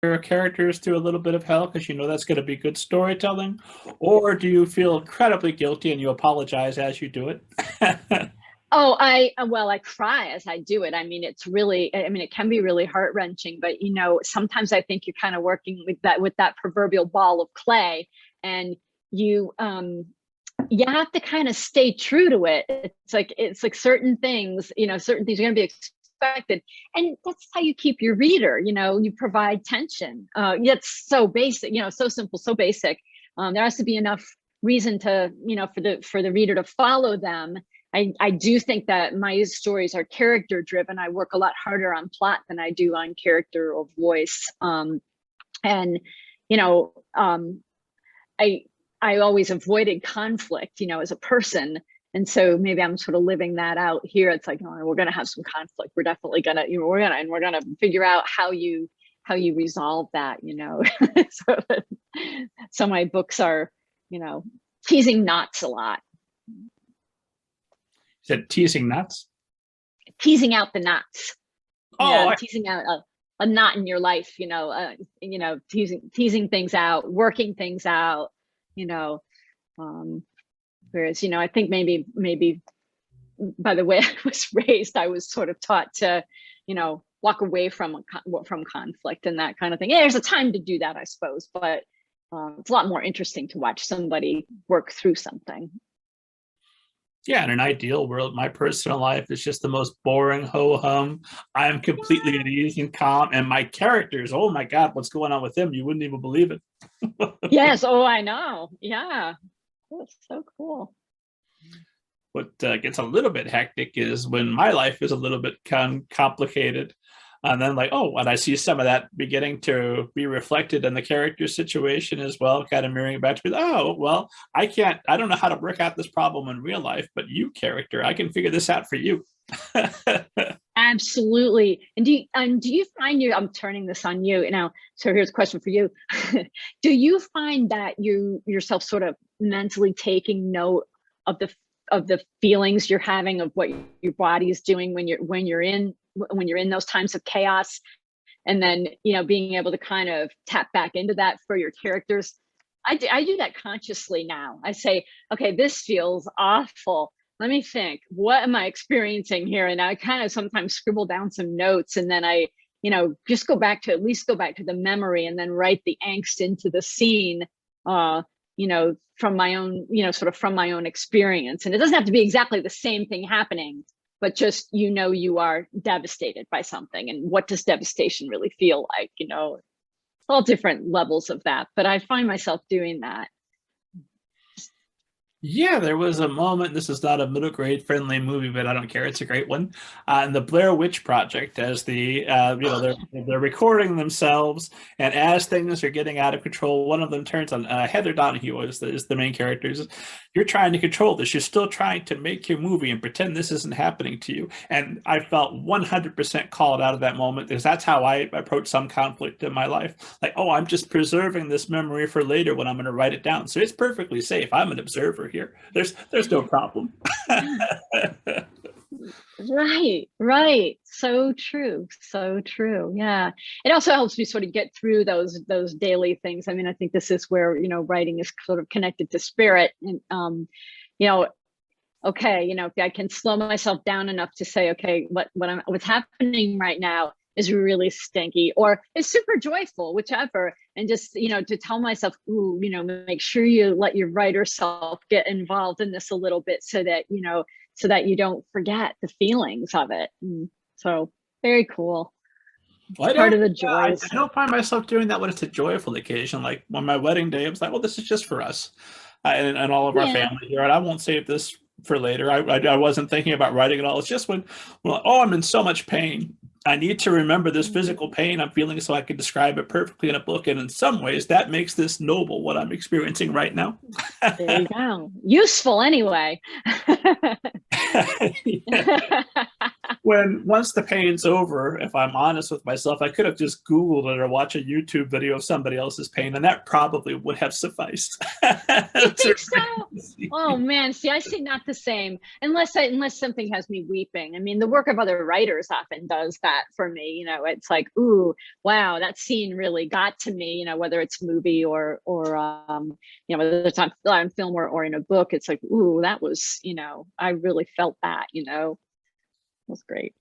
your characters through a little bit of hell because you know that's going to be good storytelling? Or do you feel incredibly guilty and you apologize as you do it? Oh, well, I cry as I do it. I mean, it's really, I mean, it can be really heart-wrenching, but sometimes I think you're kind of working with that proverbial ball of clay, and you have to kind of stay true to it. It's like certain things, certain things are going to be expected, and that's how you keep your reader. You provide tension. It's so basic, so simple, so basic. There has to be enough reason to, for the reader to follow them. I do think that my stories are character driven. I work a lot harder on plot than I do on character or voice. And I always avoided conflict, as a person. And so maybe I'm sort of living that out here. It's like, oh, we're going to have some conflict. We're definitely going to, we're going to figure out how you resolve that, so my books are, teasing knots a lot. You said teasing nuts? Teasing out the knots. Oh, yeah, teasing out a knot in your life, teasing things out, working things out, whereas, I think maybe by the way I was raised, I was sort of taught to, walk away from conflict and that kind of thing. Yeah, there's a time to do that, I suppose, but it's a lot more interesting to watch somebody work through something. Yeah, in an ideal world, my personal life is just the most boring ho-hum. I'm completely at ease and calm, and my characters, oh my God, what's going on with them? You wouldn't even believe it. Yes, oh, I know. Yeah, that's so cool. What gets a little bit hectic is when my life is a little bit complicated. And then and I see some of that beginning to be reflected in the character situation as well, kind of mirroring back to me. Oh, well, I don't know how to work out this problem in real life, but you character, I can figure this out for you. Absolutely. And do you find I'm turning this on you now. So here's a question for you. Do you find that you yourself sort of mentally taking note of the feelings you're having, of what your body is doing when you're in those times of chaos, and then being able to kind of tap back into that for your characters? I do that consciously now. I say, okay, this feels awful. Let me think, what am I experiencing here? And I kind of sometimes scribble down some notes, and then I just go back to the memory, and then write the angst into the scene, from my own, sort of from my own experience. And it doesn't have to be exactly the same thing happening, but just, you are devastated by something, and what does devastation really feel like? All different levels of that, but I find myself doing that. Yeah, there was a moment. This is not a middle grade friendly movie, but I don't care. It's a great one. And the Blair Witch Project, as they're recording themselves, and as things are getting out of control, one of them turns on Heather Donahue is the main character. You're trying to control this. You're still trying to make your movie and pretend this isn't happening to you. And I felt 100% called out of that moment, because that's how I approach some conflict in my life. Like, oh, I'm just preserving this memory for later when I'm going to write it down. So it's perfectly safe. I'm an observer here. There's no problem. Right. So true. Yeah. It also helps me sort of get through those daily things. I mean, I think this is where, writing is sort of connected to spirit. And, okay, if I can slow myself down enough to say, okay, what's happening right now is really stinky, or is super joyful, whichever. And just, to tell myself, ooh, make sure you let your writer self get involved in this a little bit, so that, so that you don't forget the feelings of it. And so very cool. Part of the joy. I don't find myself doing that when it's a joyful occasion. Like when my wedding day, I was like, well, this is just for us and all of our family here. And I won't save this for later. I wasn't thinking about writing it all. It's just when, I'm in so much pain. I need to remember this physical pain I'm feeling so I can describe it perfectly in a book. And in some ways, that makes this noble, what I'm experiencing right now. There you go. Useful anyway. when once the pain's over, if I'm honest with myself, I could have just Googled it or watched a YouTube video of somebody else's pain, and that probably would have sufficed. You think so? Oh man, see, I see not the same unless something has me weeping. I mean, the work of other writers often does that for me. You know, it's like, ooh, wow, that scene really got to me. You know, whether it's movie or you know, whether it's on film or in a book, it's like, ooh, that was, you know, I really felt that. You know, it was great.